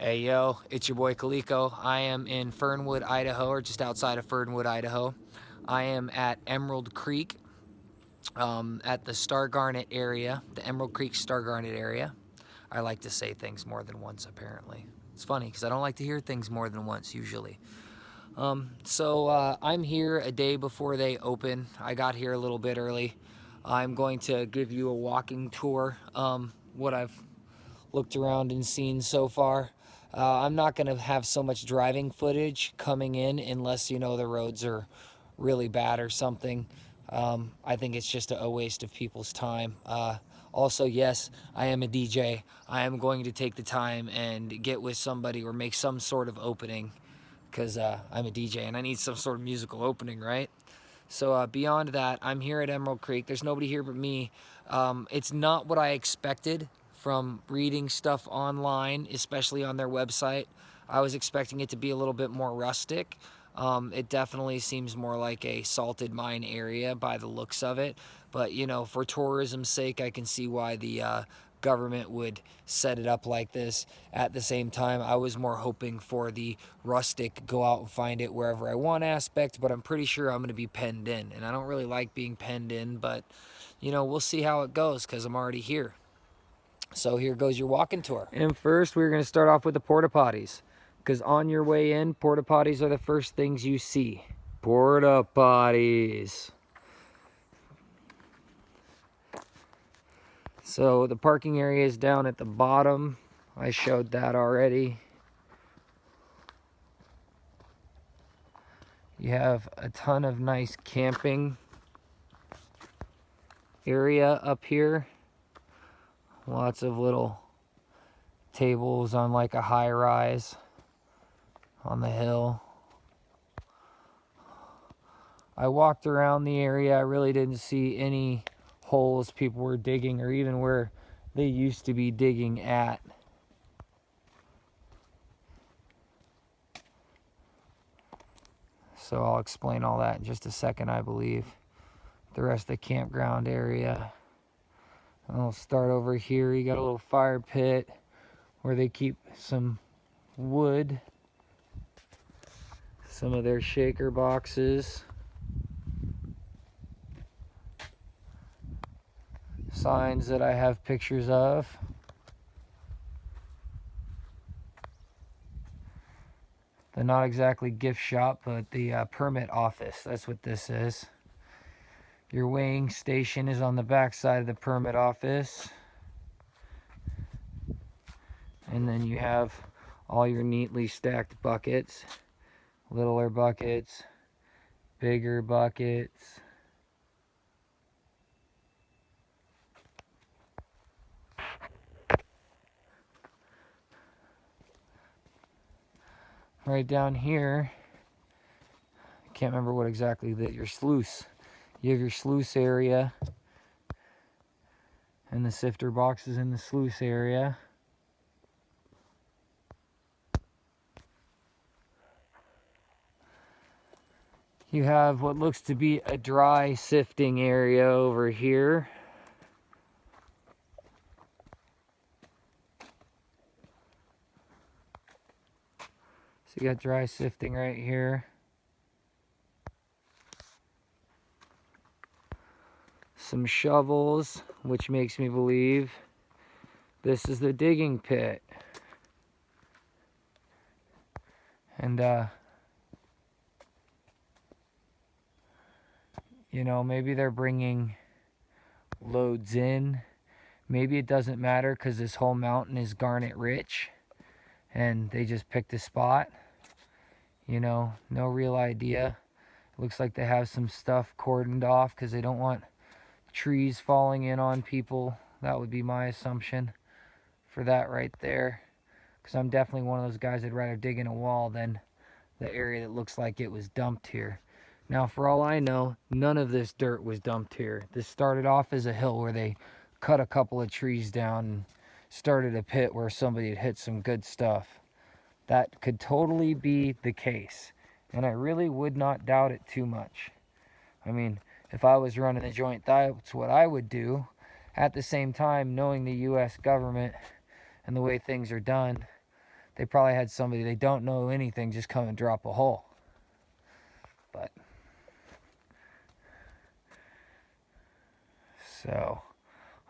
Hey yo, it's your boy Caleko. I am in Fernwood, Idaho, or just outside of Fernwood, Idaho. I am at Emerald Creek, at the Star Garnet area, the Emerald Creek Star Garnet area. I like to say things more than once, apparently. It's funny because I don't like to hear things more than once usually. I'm here a day before they open. I got here a little bit early. I'm going to give you a walking tour, what I've looked around and seen so far. I'm not going to have so much driving footage coming in unless, you know, the roads are really bad or something. I think it's just a waste of people's time. Also, yes, I am a DJ. I am going to take the time and get with somebody or make some sort of opening because I'm a DJ and I need some sort of musical opening, right? So beyond that, I'm here at Emerald Creek. There's nobody here but me. It's not what I expected from reading stuff online, especially on their website. I was expecting it to be a little bit more rustic. It definitely seems more like a salted mine area by the looks of it. But, you know, for tourism's sake, I can see why the government would set it up like this. At the same time, I was more hoping for the rustic, go out and find it wherever I want aspect, but I'm pretty sure I'm going to be penned in. And I don't really like being penned in, but, you know, we'll see how it goes because I'm already here. So here goes your walking tour. And first, we're going to start off with the porta potties. Because on your way in, porta potties are the first things you see. Porta potties. So the parking area is down at the bottom. I showed that already. You have a ton of nice camping area up here. Lots of little tables on like a high rise on the hill. I walked around the area. I really didn't see any holes people were digging or even where they used to be digging at. So I'll explain all that in just a second, I believe. The rest of the campground area. I'll start over here. You got a little fire pit where they keep some wood, some of their shaker boxes, signs that I have pictures of. The not exactly gift shop, but the permit office. That's what this is. Your weighing station is on the back side of the permit office. And then you have all your neatly stacked buckets. Littler buckets, bigger buckets. Right down here, I can't remember what exactly that, your sluice. You have your sluice area and the sifter boxes in the sluice area. You have what looks to be a dry sifting area over here. So you got dry sifting right here. Some shovels, which makes me believe this is the digging pit. And you know, maybe they're bringing loads in. Maybe it doesn't matter because this whole mountain is garnet rich and they just picked a spot. You know, no real idea. Looks like they have some stuff cordoned off because they don't want trees falling in on people. That would be my assumption for that right there. Because I'm definitely one of those guys that'd rather dig in a wall than the area that looks like it was dumped here. Now, for all I know, none of this dirt was dumped here. This started off as a hill where they cut a couple of trees down and started a pit where somebody had hit some good stuff. That could totally be the case, and I really would not doubt it too much. I mean, if I was running a joint, that's what I would do. At the same time, knowing the U.S. government and the way things are done, they probably had somebody they don't know anything just come and drop a hole. But so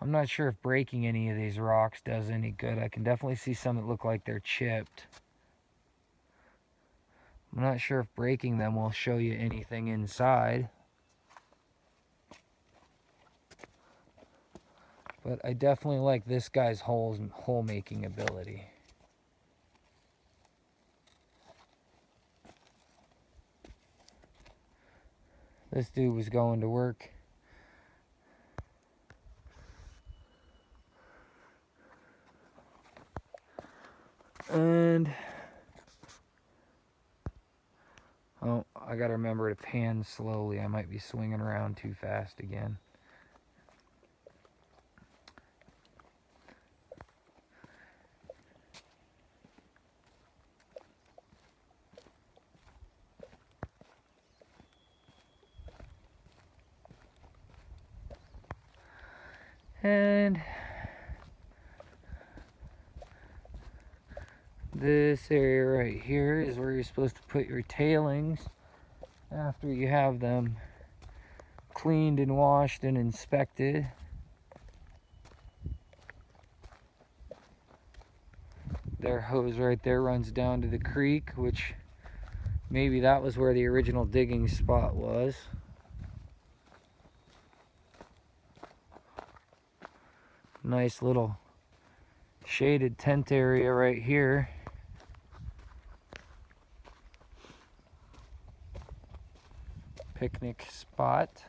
I'm not sure if breaking any of these rocks does any good. I can definitely see some that look like they're chipped. I'm not sure if breaking them will show you anything inside. But I definitely like this guy's hole making ability. This dude was going to work. And oh, I gotta remember to pan slowly. I might be swinging around too fast again. And this area right here is where you're supposed to put your tailings after you have them cleaned and washed and inspected. Their hose right there runs down to the creek, which maybe that was where the original digging spot was. Nice little shaded tent area right here. Picnic spot.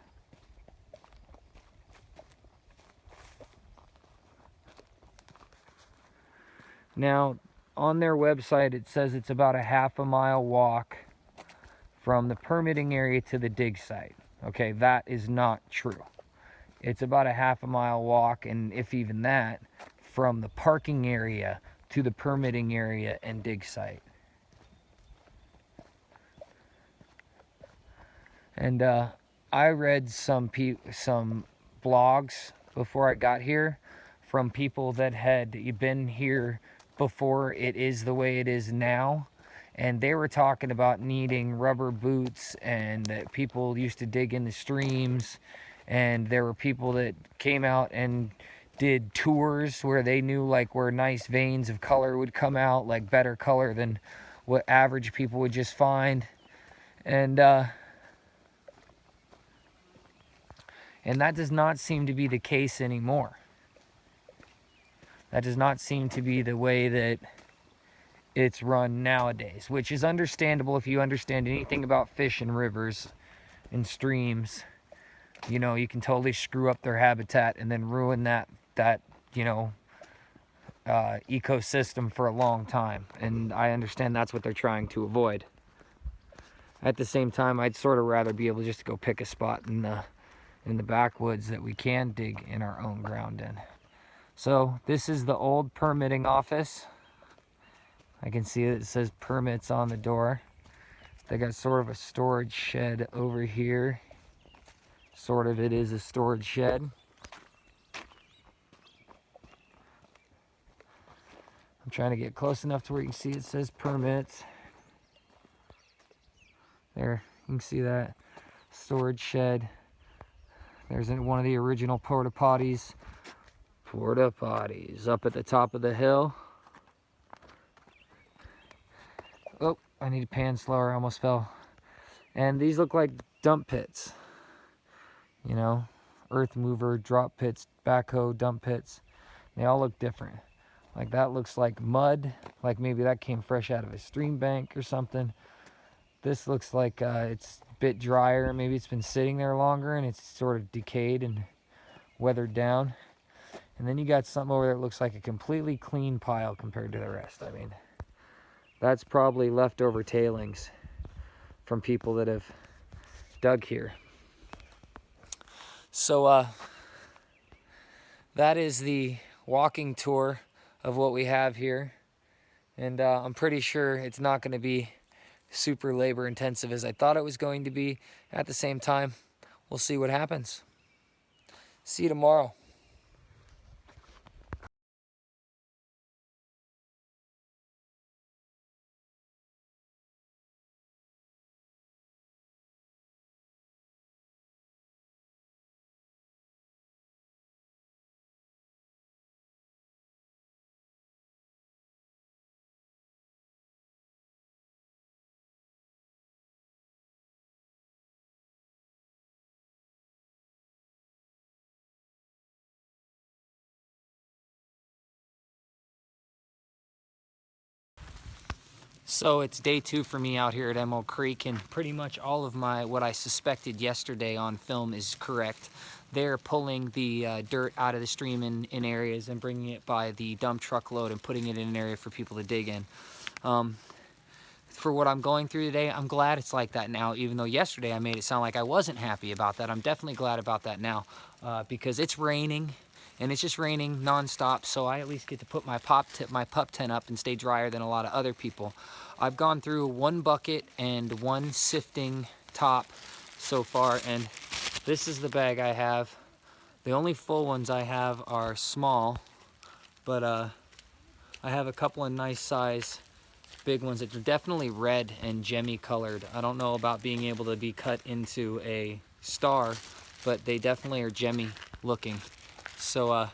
Now, on their website, it says it's about a half-a-mile walk from the permitting area to the dig site. Okay, that is not true. It's about a half-a-mile walk, and if even that, from the parking area to the permitting area and dig site. And I read some blogs before I got here from people that had been here before it is the way it is now, and they were talking about needing rubber boots, and that people used to dig in the streams, and there were people that came out and did tours where they knew like where nice veins of color would come out, like better color than what average people would just find. And that does not seem to be the case anymore. That does not seem to be the way that it's run nowadays, which is understandable if you understand anything about fish and rivers and streams. You know, you can totally screw up their habitat and then ruin that ecosystem for a long time. And I understand that's what they're trying to avoid. At the same time, I'd sort of rather be able just to go pick a spot in the backwoods that we can dig in our own ground in. So this is the old permitting office. I can see it says permits on the door. They got sort of a storage shed over here. Sort of, it is a storage shed. I'm trying to get close enough to where you can see it says permits. There, you can see that storage shed. There's one of the original porta potties. Porta potties up at the top of the hill. Oh, I need to pan slower, I almost fell. And these look like dump pits. You know, earth mover, drop pits, backhoe, dump pits. They all look different. Like that looks like mud, like maybe that came fresh out of a stream bank or something. This looks like it's a bit drier, maybe it's been sitting there longer and it's sort of decayed and weathered down. And then you got something over there that looks like a completely clean pile compared to the rest. I mean, that's probably leftover tailings from people that have dug here. So that is the walking tour of what we have here. And I'm pretty sure it's not going to be super labor intensive as I thought it was going to be. At the same time, we'll see what happens. See you tomorrow. So it's day 2 for me out here at Emerald Creek, and pretty much all of what I suspected yesterday on film is correct. They're pulling the dirt out of the stream in areas and bringing it by the dump truck load and putting it in an area for people to dig in. For what I'm going through today, I'm glad it's like that now, even though yesterday I made it sound like I wasn't happy about that. I'm definitely glad about that now because it's raining, and it's just raining nonstop, so I at least get to put my pup tent up and stay drier than a lot of other people. I've gone through 1 bucket and 1 sifting top so far, and this is the bag I have. The only full ones I have are small, but I have a couple of nice size big ones that are definitely red and gemmy colored. I don't know about being able to be cut into a star, but they definitely are gemmy looking. So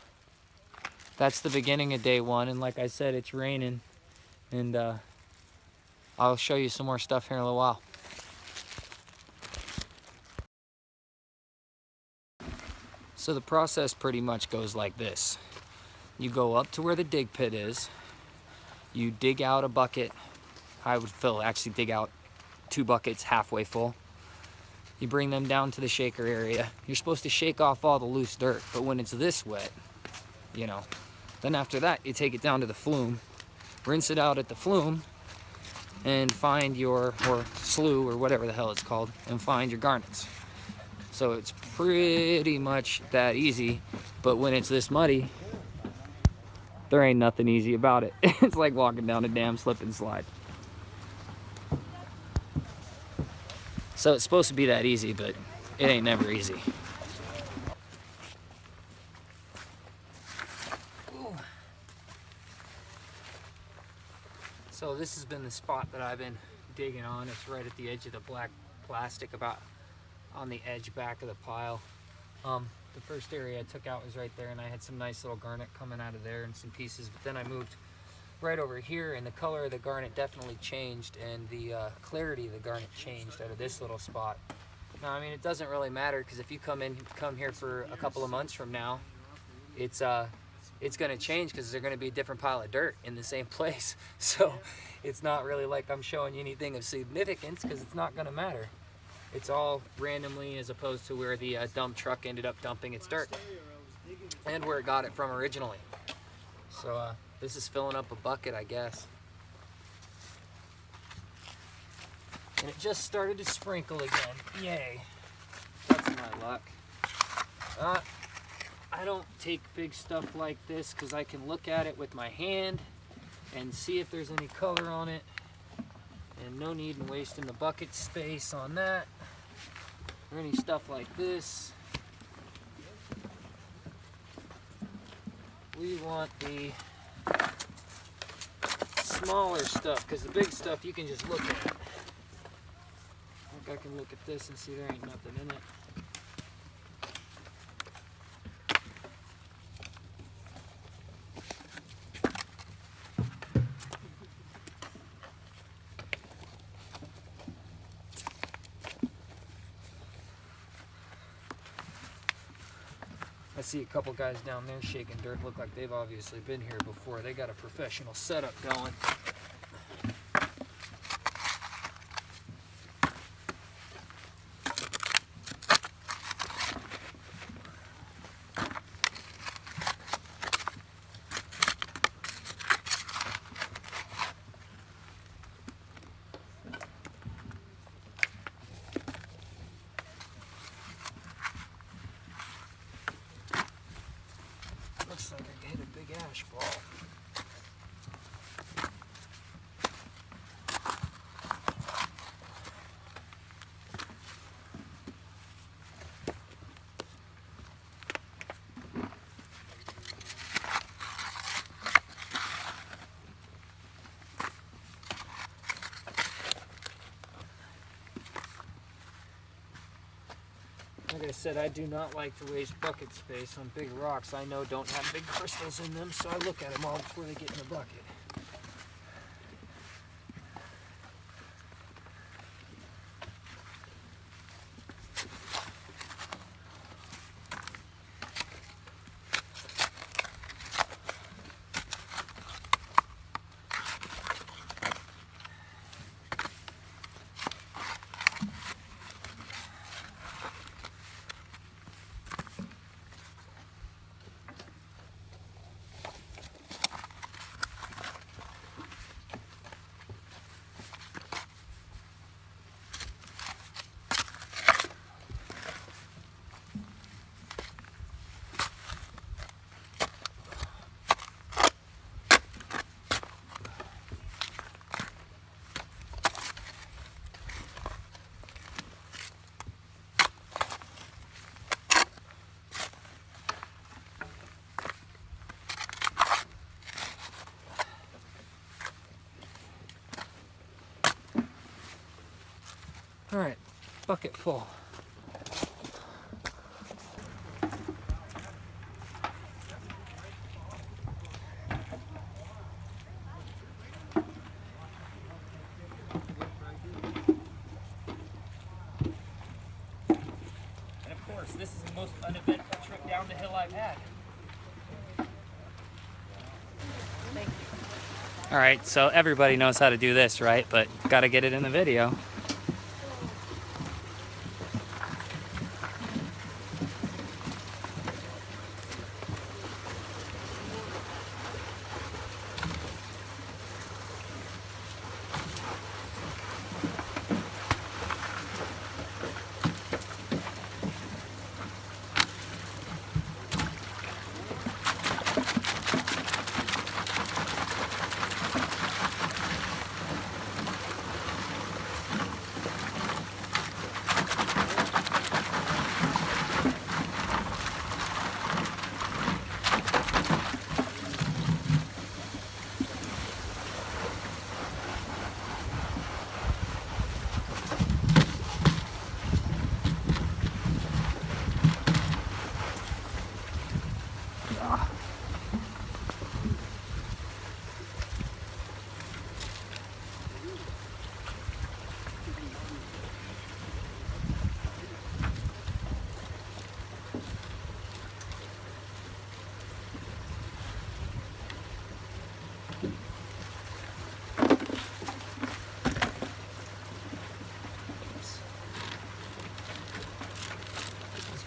that's the beginning of day 1, and like I said, it's raining, and I'll show you some more stuff here in a little while. So the process pretty much goes like this. You go up to where the dig pit is, you dig out a bucket. I would actually dig out 2 buckets halfway full. You bring them down to the shaker area. You're supposed to shake off all the loose dirt, but when it's this wet, you know, then after that you take it down to the flume, rinse it out at the flume, and find your, or slough, or whatever the hell it's called, and find your garnets. So it's pretty much that easy, but when it's this muddy, there ain't nothing easy about it. It's like walking down a damn slip and slide. So it's supposed to be that easy, but it ain't never easy. Ooh. So this has been the spot that I've been digging on. It's right at the edge of the black plastic, about on the edge back of the pile. The first area I took out was right there, and I had some nice little garnet coming out of there and some pieces, but then I moved right over here, and the color of the garnet definitely changed, and the clarity of the garnet changed out of this little spot. Now, I mean, it doesn't really matter, because if you come here for a couple of months from now, it's going to change, because there's going to be a different pile of dirt in the same place. So it's not really like I'm showing you anything of significance, because it's not going to matter. It's all randomly, as opposed to where the dump truck ended up dumping its dirt and where it got it from originally. So this is filling up a bucket, I guess. And it just started to sprinkle again. Yay. That's my luck. I don't take big stuff like this because I can look at it with my hand and see if there's any color on it. And no need in wasting the bucket space on that or any stuff like this. We want the smaller stuff, because the big stuff you can just look at. I think I can look at this and see there ain't nothing in it. I see a couple guys down there shaking dirt. Look like they've obviously been here before. They got a professional setup going. Looks like I hit a big ash ball. Like I said, I do not like to waste bucket space on big rocks I know don't have big crystals in them, so I look at them all before they get in the bucket. bucket full. And of course, this is the most uneventful trip down the hill I've had. Thank you. All right, so everybody knows how to do this, right? But gotta get it in the video.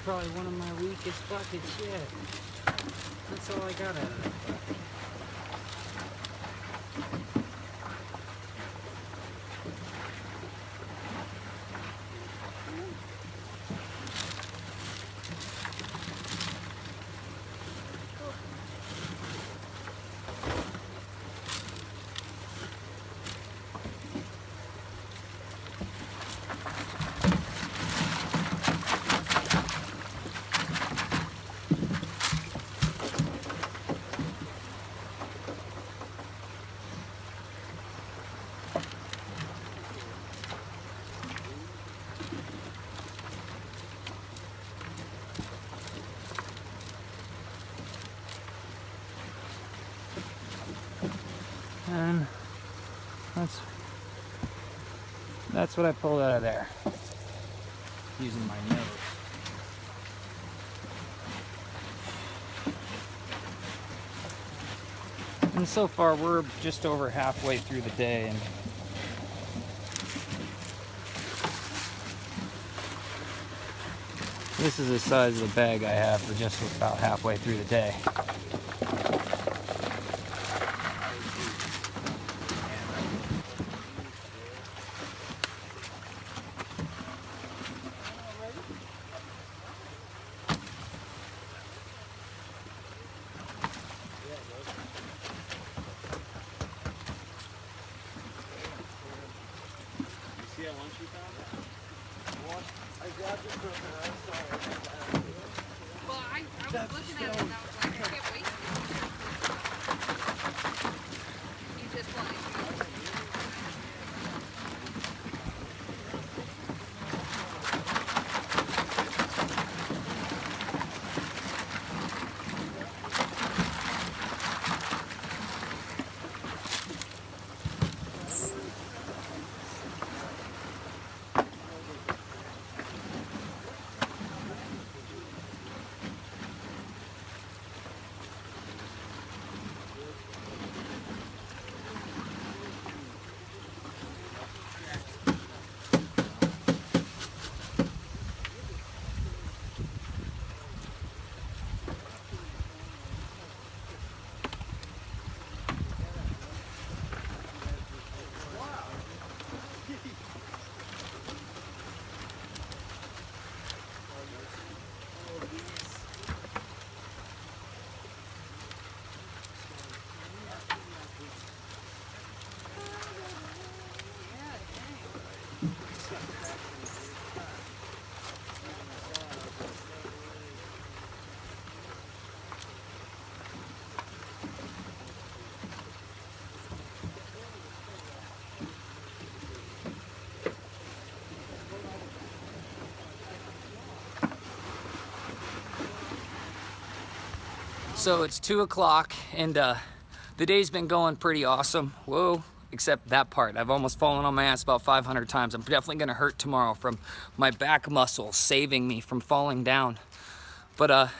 Probably one of my weakest buckets yet. That's all I got out of that bucket. And that's what I pulled out of there, using my nose. And so far we're just over halfway through the day, and this is the size of the bag I have for just about halfway through the day. Well, I was looking at it and I was like, I can't wait. You just want to. So it's 2 o'clock and the day's been going pretty awesome. Whoa, except that part. I've almost fallen on my ass about 500 times. I'm definitely gonna hurt tomorrow from my back muscles saving me from falling down. But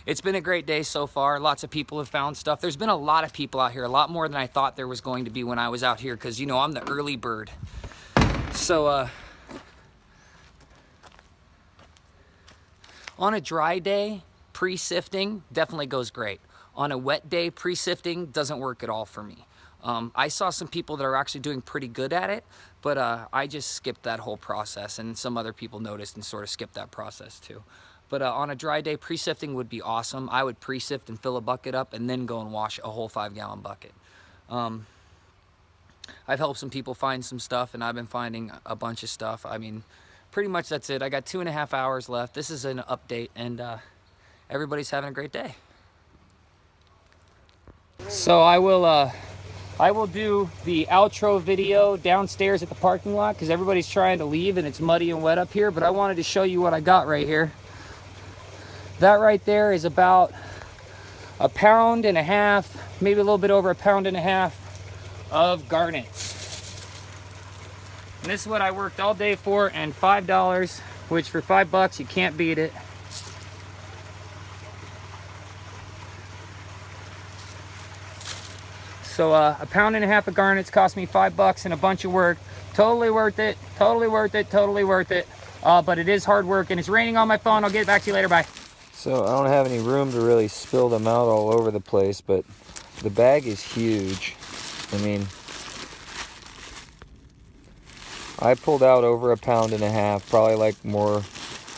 it's been a great day so far. Lots of people have found stuff. There's been a lot of people out here, a lot more than I thought there was going to be when I was out here, because you know I'm the early bird. So on a dry day, pre-sifting definitely goes great. On a wet day, pre-sifting doesn't work at all for me. I saw some people that are actually doing pretty good at it, but I just skipped that whole process, and some other people noticed and sort of skipped that process too. But on a dry day, pre-sifting would be awesome. I would pre-sift and fill a bucket up and then go and wash a whole 5-gallon bucket. I've helped some people find some stuff, and I've been finding a bunch of stuff. I mean, pretty much that's it. I got 2.5 hours left. This is an update, and everybody's having a great day. So I will do the outro video downstairs at the parking lot because everybody's trying to leave and it's muddy and wet up here, but I wanted to show you what I got right here. That right there is about 1.5 pounds, maybe a little bit over 1.5 pounds of garnets. And this is what I worked all day for, and $5, which for $5 you can't beat it. So 1.5 pounds of garnets cost me $5 and a bunch of work. Totally worth it, totally worth it, totally worth it. But it is hard work, and it's raining on my phone. I'll get back to you later, bye. So I don't have any room to really spill them out all over the place, but the bag is huge. I mean, I pulled out over 1.5 pounds, probably like more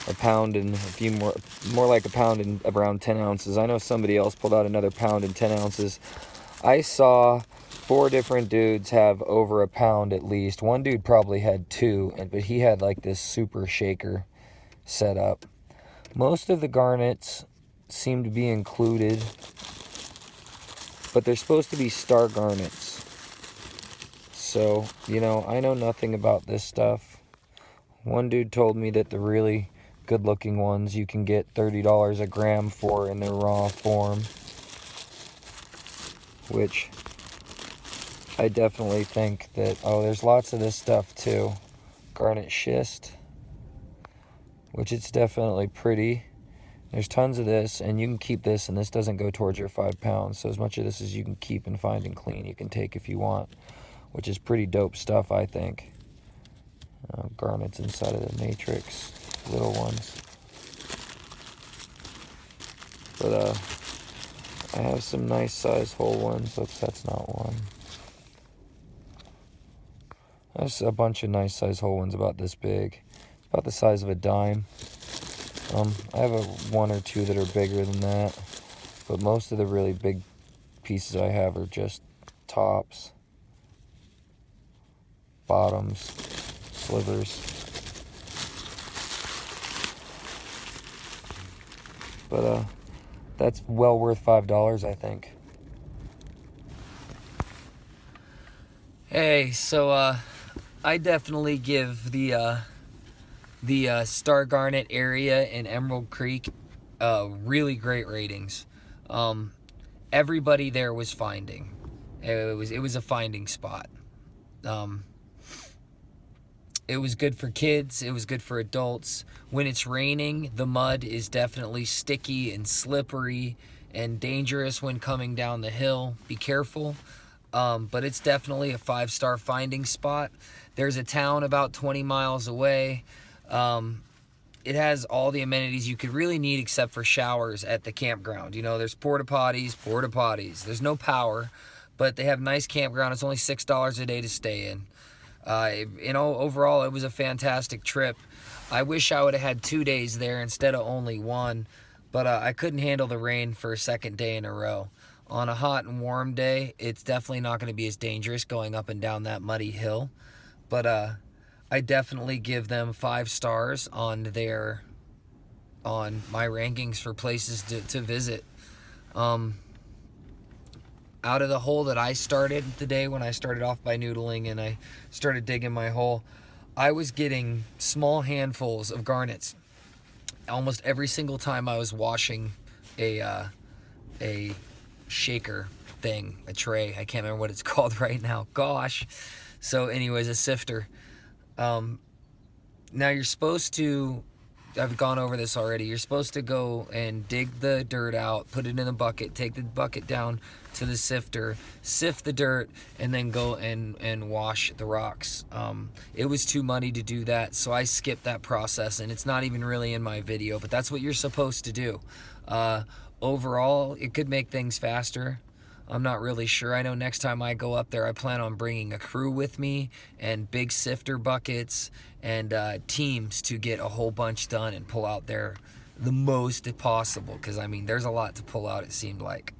a pound and a few more like 1 pound and around 10 ounces. I know somebody else pulled out another 1 pound and 10 ounces. I saw 4 different dudes have over 1 pound at least. One dude probably had 2, but he had like this super shaker set up. Most of the garnets seem to be included, but they're supposed to be star garnets. So, you know, I know nothing about this stuff. One dude told me that the really good looking ones you can get $30 a gram for in their raw form, which I definitely think that, oh, there's lots of this stuff too. Garnet schist, which it's definitely pretty. There's tons of this, and you can keep this, and this doesn't go towards your 5 pounds. So as much of this as you can keep and find and clean, you can take if you want, which is pretty dope stuff, I think. Garnets inside of the matrix, little ones. But I have some nice size whole ones. Oops, that's not one. There's a bunch of nice size whole ones about this big, about the size of a dime. I have 1 or 2 that are bigger than that, but most of the really big pieces I have are just tops, bottoms, slivers. But that's well worth $5, I think. Hey, so I definitely give the Star Garnet area in Emerald Creek really great ratings. Everybody there was finding. It was a finding spot. It was good for kids. It was good for adults. When it's raining, the mud is definitely sticky and slippery and dangerous when coming down the hill. Be careful. But it's definitely a 5-star finding spot. There's a town about 20 miles away. It has all the amenities you could really need except for showers at the campground. You know, there's porta potties. There's no power, but they have nice campground. It's only $6 a day to stay in. You know, overall, it was a fantastic trip. I wish I would have had 2 days there instead of only 1, but I couldn't handle the rain for a second day in a row. On a hot and warm day, it's definitely not going to be as dangerous going up and down that muddy hill. But I definitely give them 5 stars on my rankings for places to visit. Out of the hole that I started today, when I started off by noodling and I started digging my hole, I was getting small handfuls of garnets almost every single time I was washing a a shaker thing, a tray. I can't remember what it's called right now. Gosh. So anyways, a sifter. Now you're supposed to, I've gone over this already, you're supposed to go and dig the dirt out, put it in a bucket, take the bucket down to the sifter, sift the dirt, and then go and wash the rocks. It was too muddy to do that, so I skipped that process, and it's not even really in my video, but that's what you're supposed to do. Overall, it could make things faster. I'm not really sure. I know next time I go up there, I plan on bringing a crew with me and big sifter buckets and teams to get a whole bunch done and pull out there the most possible. Because, I mean, there's a lot to pull out, it seemed like.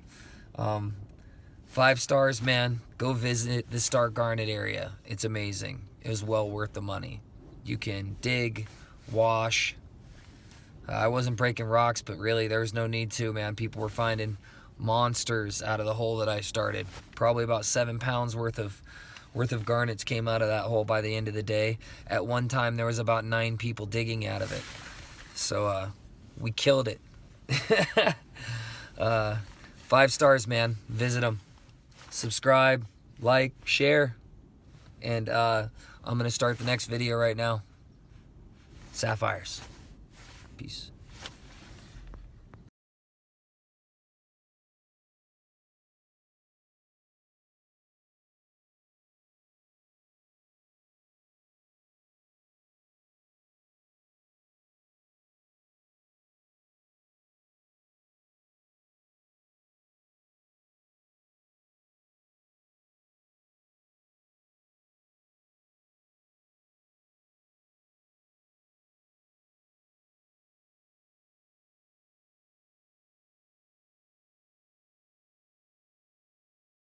5 stars, man. Go visit the Star Garnet area. It's amazing. It was well worth the money. You can dig, wash. I wasn't breaking rocks, but really, there was no need to, man. People were finding monsters out of the hole that I started. Probably about 7 pounds worth of garnets came out of that hole by the end of the day. At one time there was about 9 people digging out of it. So we killed it. 5 stars, man. Visit them. Subscribe, like, share. And I'm gonna start the next video right now. Sapphires. Peace.